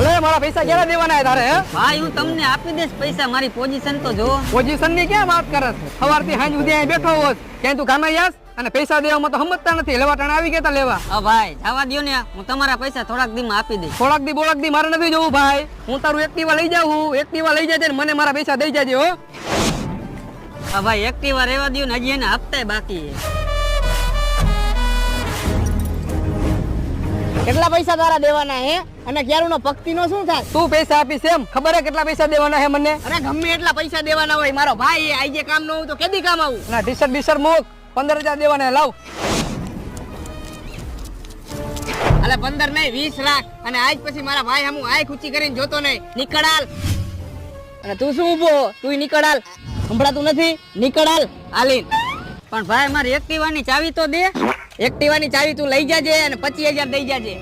અલે મારા પૈસા ક્યારે દેવાના હે તારે? હે ભાઈ હું તમને આપી દઈશ પૈસા, મારી પોઝિશન તો જો. પોઝિશન ની ક્યાં વાત કરસ? સવારથી સાંજ સુધી અહીં બેઠો હોત, ક્યાંય તું કામે આયાસ અને પૈસા દેવામાં તો સમજતા નથી. લેવા ટાણા આવી ગયા તા લેવા. હા ભાઈ જવા દ્યો ને, હું તમારા પૈસા થોડાક દીમાં આપી દઈશ. થોડાક દી બોળક દી મારે નથી જોવું ભાઈ. હું તારું એક્ટિવા લઈ જાઉં, એક્ટિવા લઈ જાય મને મારા પૈસા દઈ જાજે હો. હા ભાઈ એક્ટિવા રહેવા દ્યો ને, હજી એના હપ્તા બાકી છે. કેટલા પૈસા તારા દેવાના હે અને ક્યારનો પક્તિનો શું થાય? તું પૈસા આપીશ એમ? ખબર હે કેટલા પૈસા દેવાના હે મને? અરે ગમે એટલા પૈસા દેવાના હોય, મારો ભાઈ આઈ કામ ન હોય તો કેદી કામ આવું? ના ટી-શર્ટ મૂક, 15,000 દેવાના હે, લાવ. અલે 15 નહીં 20 લાખ, અને આજ પછી મારા ભાઈ હમુ આંખ ઊંચી કરીને જોતો નહીં. નીકળ હાલ. અને તું શું ઊભો? તું નીકળ હાલ. સંભળાતું નથી? નીકળ હાલ. હાલીન. પણ ભાઈ મારી એક્ટિવાની ચાવી તો દે. એક્ટિવાની ચાવી તું લઈ જાજે અને 25,000 દઈ જાજે.